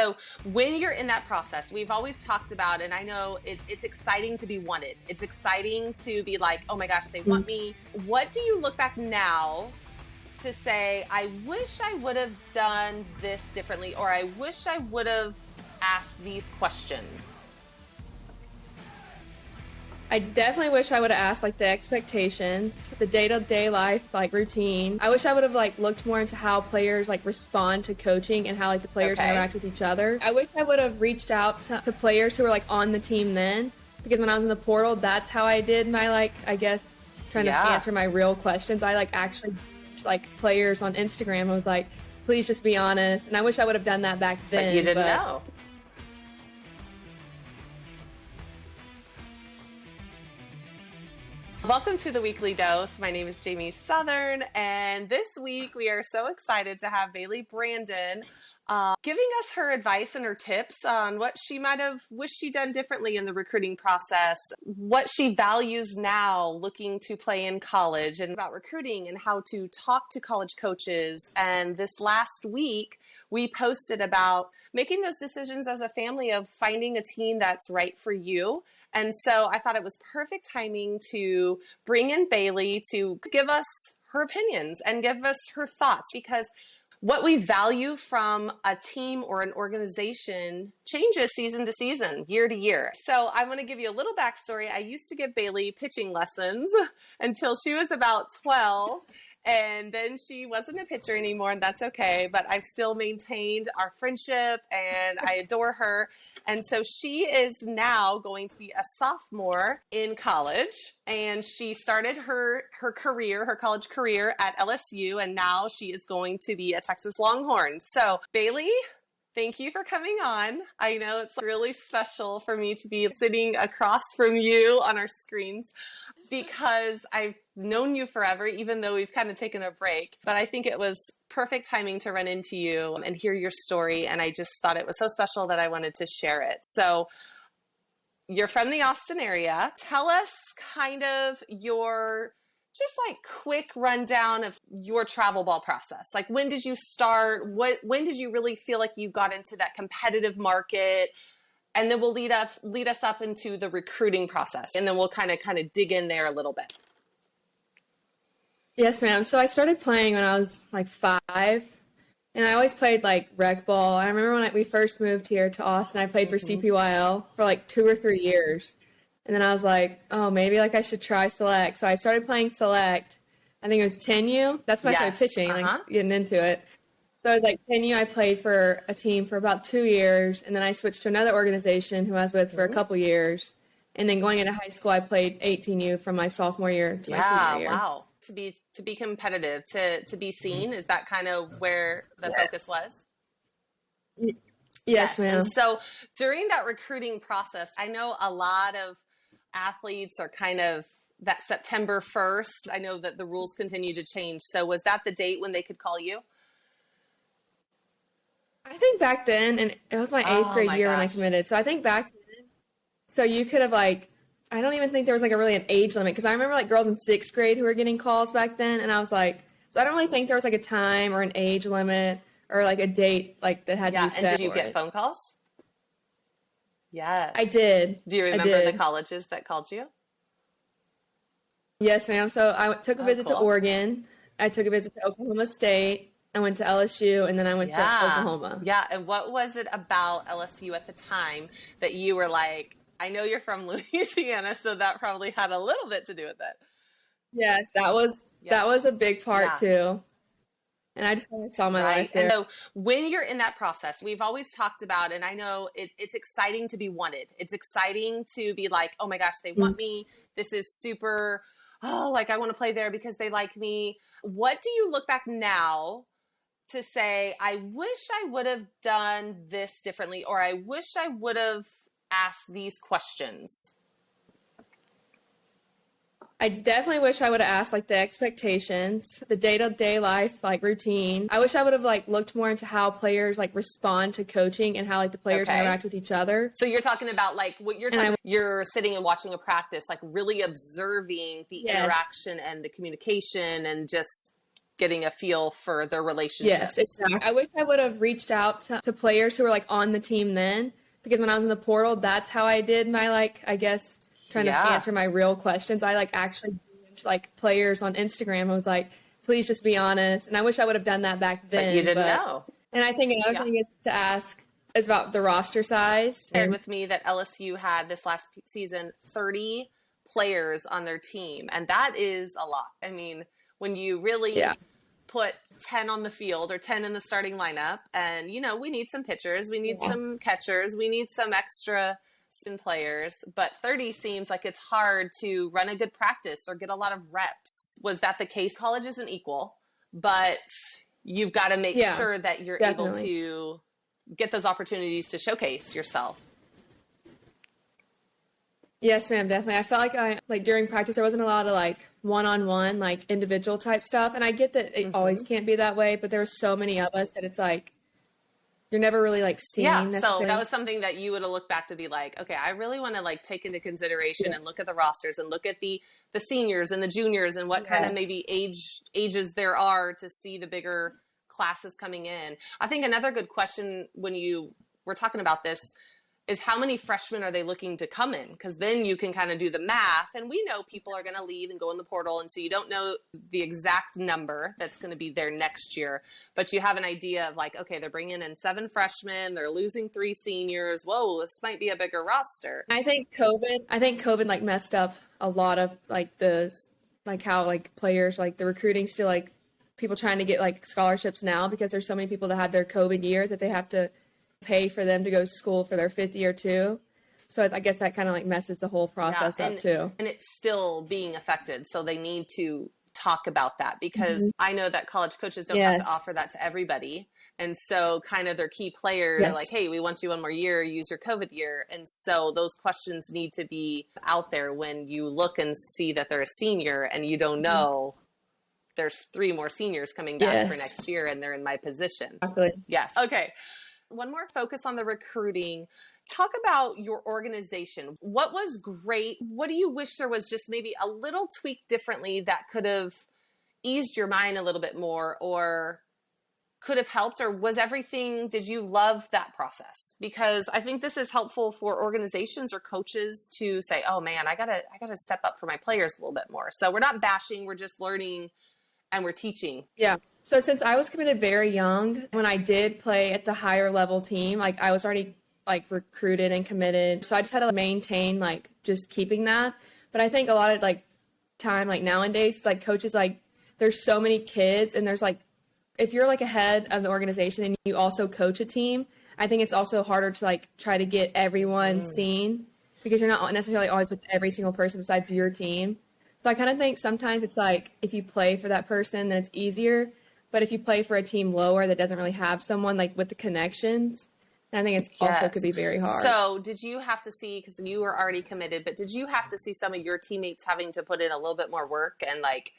So when you're in that process, we've always talked about, and I know it's exciting to be wanted. It's exciting to be like, oh my gosh, they want me. What do you look back now to say, I wish I would have done this differently, or I wish I would have asked these questions? I definitely wish I would have asked like the expectations, the day-to-day life like routine. I wish I would have like looked more into how players like respond to coaching and how like the players interact with each other. I wish I would have reached out to players who were like on the team then, because when I was in the portal, that's how I did my like, I guess, trying to answer my real questions. I like actually like players on Instagram. I was like, please just be honest. And I wish I would have done that back then. But you didn't know. Welcome to the Weekly Dose. My name is Jamie Southern, and this week we are so excited to have Baylea Brandon giving us her advice and her tips on what she might have wished she'd done differently in the recruiting process, what she values now looking to play in college, and about recruiting and how to talk to college coaches. And this last week, we posted about making those decisions as a family of finding a team that's right for you. And so I thought it was perfect timing to bring in Baylea to give us her opinions and give us her thoughts, because what we value from a team or an organization changes season to season, year to year. So I want to give you a little backstory. I used to give Baylea pitching lessons until she was about 12. And then she wasn't a pitcher anymore, and that's okay. But I've still maintained our friendship, and I adore her. And so she is now going to be a sophomore in college. And she started her career, her college career at LSU, and now she is going to be a Texas Longhorn. So Baylea, thank you for coming on. I know it's really special for me to be sitting across from you on our screens, because I've known you forever, even though we've kind of taken a break. But I think it was perfect timing to run into you and hear your story. And I just thought it was so special that I wanted to share it. So you're from the Austin area. Tell us kind of your just like quick rundown of your travel ball process. Like, when did you start? When did you really feel like you got into that competitive market? And then we'll lead us up into the recruiting process, and then we'll kind of dig in there a little bit. Yes, ma'am. So I started playing when I was like 5, and I always played like rec ball. I remember when we first moved here to Austin, I played for CPYL for like 2 or 3 years. And then I was like, oh, maybe like I should try select. So I started playing select. I think it was 10U. That's when I started pitching, like getting into it. So I was like 10U. I played for a team for about 2 years. And then I switched to another organization who I was with for a couple years. And then going into high school, I played 18U from my sophomore year to my senior year. Wow. To be competitive, to be seen, is that kind of where the focus was? Yes, ma'am. And so during that recruiting process, I know a lot of athletes are kind of that September 1st. I know that the rules continue to change. So was that the date when they could call you? I think back then, and it was my 8th grade year when I committed. So I think back then, so you could have like, I don't even think there was like an age limit, because I remember like girls in 6th grade who were getting calls back then. And I was like, so I don't really think there was like a time or an age limit or like a date like that had to be set. And did you get phone calls? Yes. I did. Do you remember the colleges that called you? Yes, ma'am. So I took a visit to Oregon. I took a visit to Oklahoma State. I went to LSU, and then I went to Oklahoma. Yeah. And what was it about LSU at the time that you were like, I know you're from Louisiana, so that probably had a little bit to do with it. Yes, that was a big part too. And I just saw my life there. And so when you're in that process, we've always talked about, and I know it's exciting to be wanted. It's exciting to be like, oh my gosh, they want me. This is super, like I want to play there because they like me. What do you look back now to say, I wish I would have done this differently, or I wish I would have asked these questions? I definitely wish I would have asked like the expectations, the day-to-day life like routine. I wish I would have like looked more into how players like respond to coaching and how like the players interact with each other. So you're talking about like what you're talking, you're sitting and watching a practice, like really observing the interaction and the communication and just getting a feel for their relationships. Yes, exactly. I wish I would have reached out to players who were like on the team then, because when I was in the portal, that's how I did my, like, I guess, trying to answer my real questions. I like actually like players on Instagram. I was like, please just be honest. And I wish I would have done that back then. But you didn't know. And I think another thing is to ask is about the roster size. Shared with me that LSU had this last season 30 players on their team, and that is a lot. I mean, when you really put 10 on the field or 10 in the starting lineup, and you know, we need some pitchers, we need some catchers, we need some extra players, but 30 seems like it's hard to run a good practice or get a lot of reps. Was that the case? College isn't equal, but you've got to make sure that you're able to get those opportunities to showcase yourself. Yes, ma'am, definitely. I felt like during practice, there wasn't a lot of like one-on-one, like individual type stuff. And I get that it always can't be that way, but there were so many of us that it's like, you're never really like seeing. Yeah, so that was something that you would have looked back to be like, okay, I really want to like take into consideration and look at the rosters and look at the seniors and the juniors and what kind of maybe ages there are to see the bigger classes coming in. I think another good question when you were talking about this is how many freshmen are they looking to come in? Because then you can kind of do the math, and we know people are going to leave and go in the portal, and so you don't know the exact number that's going to be there next year, but you have an idea of like, okay, they're bringing in 7 freshmen, they're losing 3 seniors. Whoa, this might be a bigger roster. I think COVID like messed up a lot of like how like players, like the recruiting still, like people trying to get like scholarships now because there's so many people that had their COVID year that they have to pay for them to go to school for their 5th year too. So I guess that kind of like messes the whole process up too. And it's still being affected. So they need to talk about that because I know that college coaches don't have to offer that to everybody. And so kind of their key players are like, hey, we want you 1 more year, use your COVID year. And so those questions need to be out there when you look and see that they're a senior and you don't know there's 3 more seniors coming back for next year and they're in my position. Exactly. Yes. Okay. One more focus on the recruiting. Talk about your organization. What was great? What do you wish there was just maybe a little tweak differently that could have eased your mind a little bit more or could have helped? Or was everything, did you love that process? Because I think this is helpful for organizations or coaches to say, oh man, I gotta step up for my players a little bit more. So we're not bashing, we're just learning and we're teaching. Yeah. So since I was committed very young, when I did play at the higher level team, like I was already like recruited and committed. So I just had to maintain like just keeping that. But I think a lot of like time, like nowadays, it's like coaches, like there's so many kids and there's like, if you're like a head of the organization and you also coach a team, I think it's also harder to like try to get everyone seen because you're not necessarily always with every single person besides your team. So I kind of think sometimes it's like if you play for that person, then it's easier. But if you play for a team lower that doesn't really have someone like with the connections, then I think it's also could be very hard. So did you have to see, because you were already committed, but did you have to see some of your teammates having to put in a little bit more work and like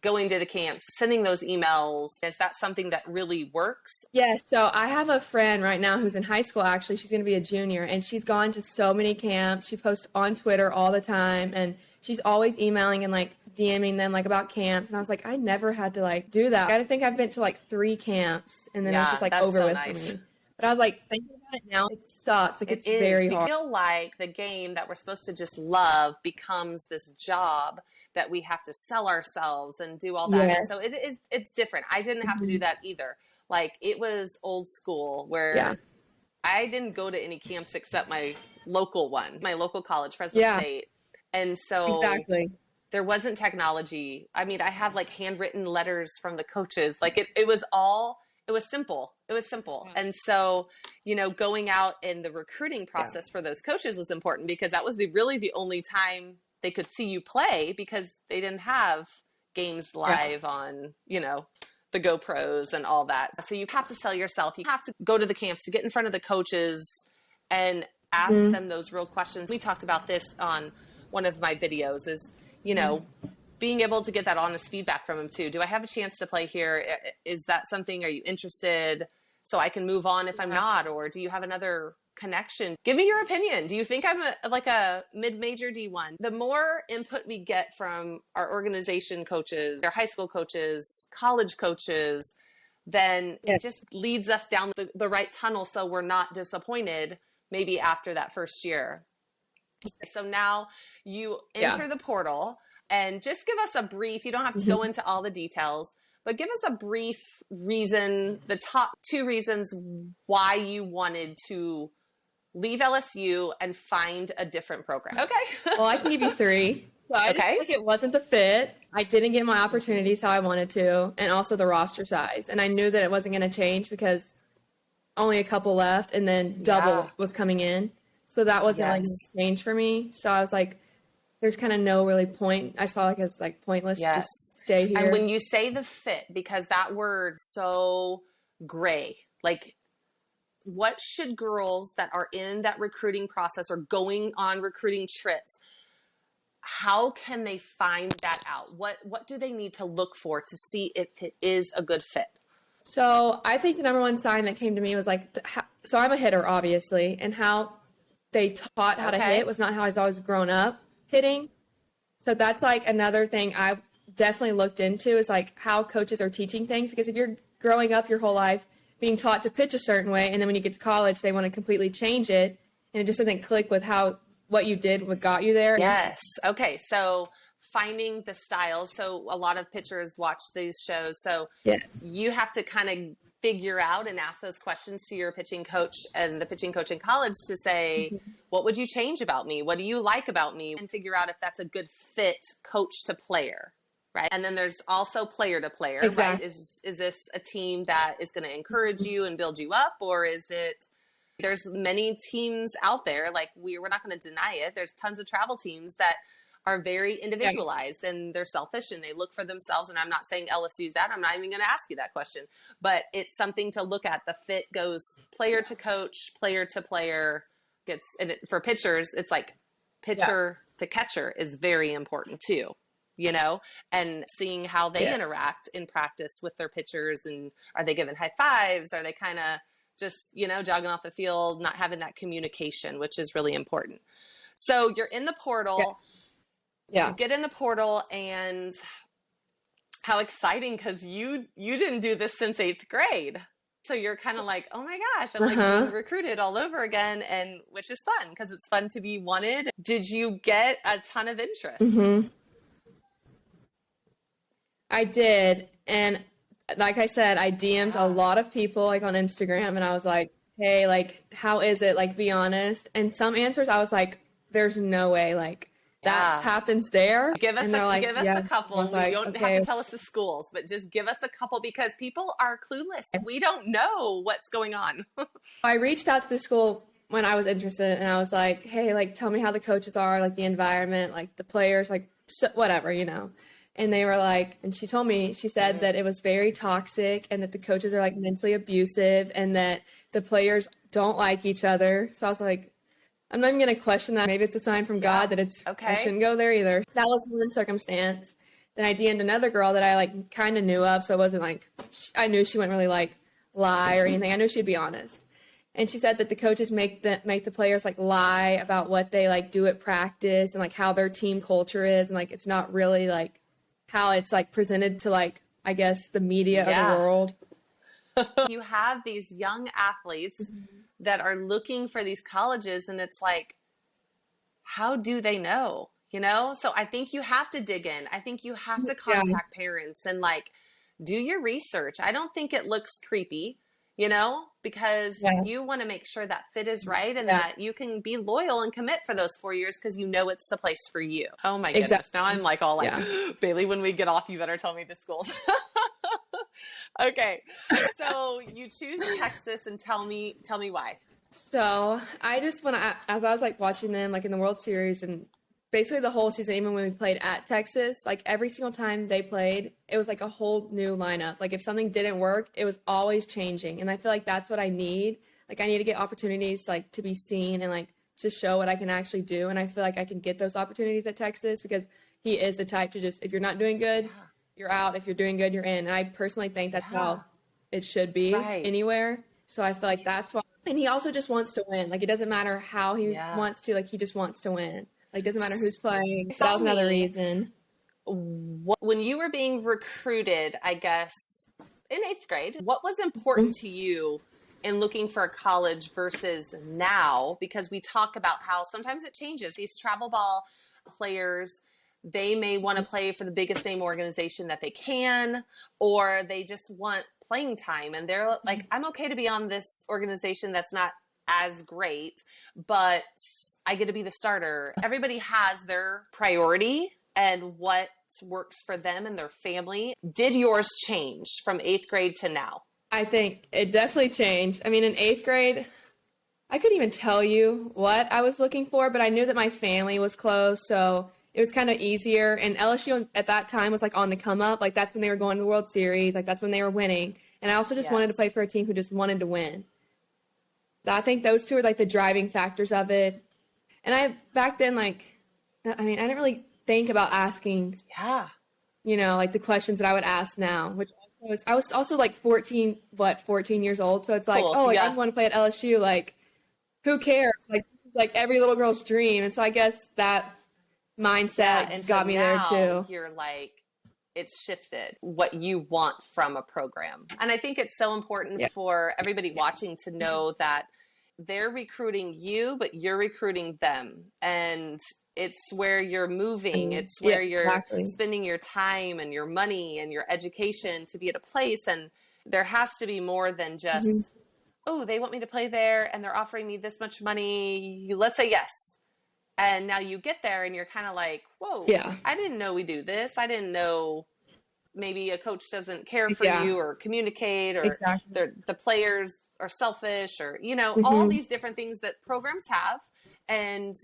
going to the camps, sending those emails? Is that something that really works? Yes. So I have a friend right now who's in high school, actually. She's going to be a junior, and she's gone to so many camps. She posts on Twitter all the time, and she's always emailing and like DMing them like about camps. And I was like, I never had to like do that. I think I've been to like 3 camps, and then it's just like over with for me. But I was like, thinking about it now, it sucks. Like it's very hard. I feel like the game that we're supposed to just love becomes this job that we have to sell ourselves and do all that. And so it's different. I didn't have to do that either. Like it was old school where I didn't go to any camps except my local one, my local college, Fresno State. And so there wasn't technology. I mean, I have like handwritten letters from the coaches. Like it was simple. It was simple. And so, you know, going out in the recruiting process for those coaches was important because that was really the only time they could see you play because they didn't have games live on, you know, the GoPros and all that. So you have to sell yourself. You have to go to the camps to get in front of the coaches and ask them those real questions. We talked about this on one of my videos is, you know, being able to get that honest feedback from them too. Do I have a chance to play here? Is that something, are you interested? So I can move on if I'm not, or do you have another connection. Give me your opinion. Do you think I'm like a mid-major D1? The more input we get from our organization coaches, our high school coaches, college coaches, then it just leads us down the right tunnel so we're not disappointed maybe after that first year. So now you enter the portal, and just give us a brief, you don't have to go into all the details, but give us a brief reason, the top 2 reasons why you wanted to leave LSU and find a different program. Okay. Well, I can give you 3. So I just feel like it wasn't the fit. I didn't get my opportunities how I wanted to, and also the roster size. And I knew that it wasn't going to change because only a couple left, and then double was coming in. So that wasn't like a change for me. So I was like, there's kind of no really point. I saw like as like pointless to just stay here. And when you say the fit, because that word's so gray, like what should girls that are in that recruiting process or going on recruiting trips, how can they find that out? What do they need to look for to see if it is a good fit? So I think the number one sign that came to me was like, so I'm a hitter, obviously, and how they taught how to hit was not how I've always grown up hitting. So that's like another thing I definitely looked into, is like how coaches are teaching things. Because if you're growing up your whole life being taught to pitch a certain way, and then when you get to college, they want to completely change it, and it just doesn't click with what you did, what got you there. Yes. Okay. So finding the styles. So a lot of pitchers watch these shows. So you have to kind of figure out and ask those questions to your pitching coach and the pitching coach in college to say, what would you change about me? What do you like about me? And figure out if that's a good fit coach to player, right? And then there's also player to player, right? Is this a team that is going to encourage you and build you up, or is it, there's many teams out there, like we're not going to deny it. There's tons of travel teams that are very individualized and they're selfish and they look for themselves. And I'm not saying LSU's that. I'm not even going to ask you that question, but it's something to look at. The fit goes player to coach, player to player. For pitchers, it's like pitcher to catcher is very important too, you know, and seeing how they interact in practice with their pitchers. And are they giving high fives? Are they kind of just, you know, jogging off the field, not having that communication, which is really important. So you're in the portal. You get in the portal, and how exciting, because you didn't do this since 8th grade. So you're kind of like, oh my gosh, I'm like being recruited all over again, and which is fun because it's fun to be wanted. Did you get a ton of interest? I did. And like I said, I DM'd a lot of people like on Instagram, and I was like, hey, like, how is it? Like, be honest. And some answers I was like, there's no way, like, that happens there. Give us a couple. You don't have to tell us the schools, but just give us a couple, because people are clueless. We don't know what's going on. I reached out to the school when I was interested, and I was like, hey, like, tell me how the coaches are, like the environment, like the players, like whatever, you know. And they were like, and she told me, she said that it was very toxic and that the coaches are like mentally abusive and that the players don't like each other. So I was like, I'm not even going to question that. Maybe it's a sign from God that I shouldn't go there either. That was one circumstance. Then I DM'd another girl that I like kind of knew of. So it wasn't like, I knew she wouldn't really like lie or anything. I knew she'd be honest. And she said that the coaches make the players like lie about what they like do at practice and like how their team culture is. And like, it's not really like how it's like presented to like, I guess, the media of the world. You have these young athletes that are looking for these colleges, and it's like, how do they know? You know? So I think you have to dig in. I think you have to contact parents and like do your research. I don't think it looks creepy, you know, because you want to make sure that fit is right and that you can be loyal and commit for those 4 years because you know it's the place for you. Oh my goodness. Now I'm like all like, Bailey, when we get off, you better tell me the schools. Okay. So you choose Texas, and tell me why. So I just want to, as I was like watching them like in the World Series and basically the whole season, even when we played at Texas, like every single time they played, it was like a whole new lineup. Like if something didn't work, it was always changing. And I feel like that's what I need. Like I need to get opportunities like to be seen and like to show what I can actually do. And I feel like I can get those opportunities at Texas because he is the type to just, if you're not doing good, you're out. If you're doing good, you're in. And I personally think that's how it should be anywhere. So I feel like that's why. And he also just wants to win. Like, it doesn't matter how he wants to. Like, he just wants to win. Like, doesn't matter who's playing. So that was another reason. When you were being recruited, I guess, in 8th grade, what was important to you in looking for a college versus now? Because we talk about how sometimes it changes. These travel ball players, they may want to play for the biggest name organization that they can, or they just want playing time. And they're like, I'm okay to be on this organization that's not as great, but I get to be the starter. Everybody has their priority and what works for them and their family. Did yours change from 8th grade to now? I think it definitely changed. I mean, in 8th grade, I couldn't even tell you what I was looking for, but I knew that my family was close, so it was kind of easier. And LSU at that time was like on the come up. Like, that's when they were going to the World Series. Like, that's when they were winning. And I also just wanted to play for a team who just wanted to win. I think those two are like the driving factors of it. And back then, like, I mean, I didn't really think about asking, you know, like the questions that I would ask now, which I was also like 14 years old. So it's like, I want to play at LSU. Like, who cares? Like every little girl's dream. And so I guess that mindset got me there too. You're like, it's shifted what you want from a program. And I think it's so important for everybody watching to know that they're recruiting you, but you're recruiting them. And it's where you're moving. It's where you're spending your time and your money and your education to be at a place. And there has to be more than just, oh, they want me to play there and they're offering me this much money. Let's say yes. And now you get there and you're kind of like, whoa, I didn't know we do this. I didn't know maybe a coach doesn't care for you or communicate, or the players are selfish, or, you know, all these different things that programs have. And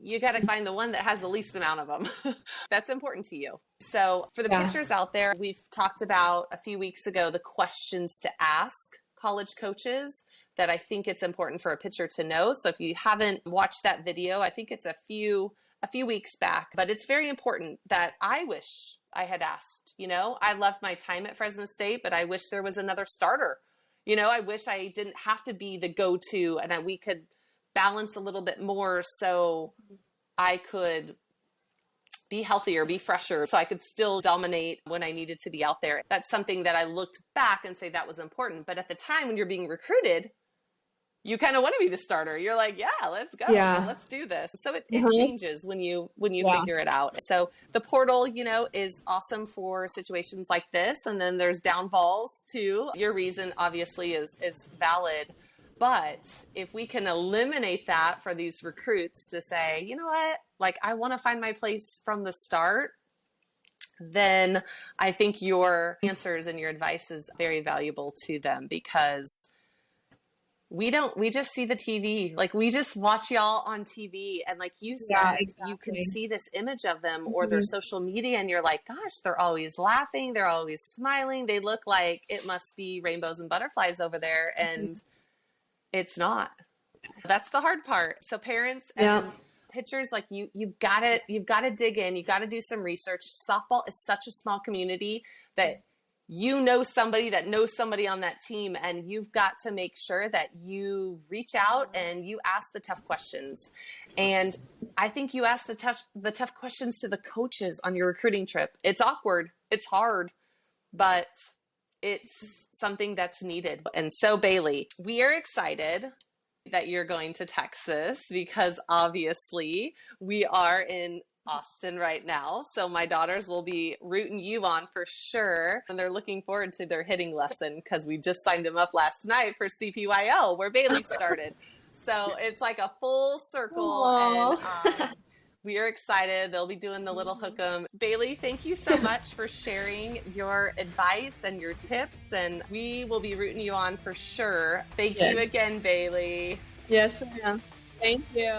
you got to find the one that has the least amount of them. That's important to you. So for the pitchers out there, we've talked about a few weeks ago, the questions to ask college coaches that I think it's important for a pitcher to know. So if you haven't watched that video, I think it's a few weeks back, but it's very important that I wish I had asked. You know, I loved my time at Fresno State, but I wish there was another starter. You know, I wish I didn't have to be the go-to, and that we could balance a little bit more so I could be healthier, be fresher, so I could still dominate when I needed to be out there. That's something that I looked back and say that was important. But at the time when you're being recruited, you kind of want to be the starter. You're like, yeah, let's go. Yeah. Let's do this. So it changes when you figure it out. So the portal, you know, is awesome for situations like this. And then there's downfalls too. Your reason obviously is valid. But if we can eliminate that for these recruits to say, you know what, like, I want to find my place from the start, then I think your answers and your advice is very valuable to them, because we just see the TV. Like, we just watch y'all on TV, and like you said, you can see this image of them or their social media, and you're like, gosh, they're always laughing. They're always smiling. They look like it must be rainbows and butterflies over there. And it's not. That's the hard part. So parents and pitchers, like, you've got to dig in. You got to do some research. Softball is such a small community that you know somebody that knows somebody on that team, and you've got to make sure that you reach out and you ask the tough questions. And I think you ask the tough questions to the coaches on your recruiting trip. It's awkward. It's hard, but it's something that's needed. And so, Baylea, we are excited that you're going to Texas, because obviously we are in Austin right now. So my daughters will be rooting you on for sure. And they're looking forward to their hitting lesson, because we just signed them up last night for CPYL, where Baylea started. So it's like a full circle. Aww. And we are excited. They'll be doing the little hook'em. Baylea, thank you so much for sharing your advice and your tips. And we will be rooting you on for sure. Thank you again, Baylea. Yes, ma'am. Thank you.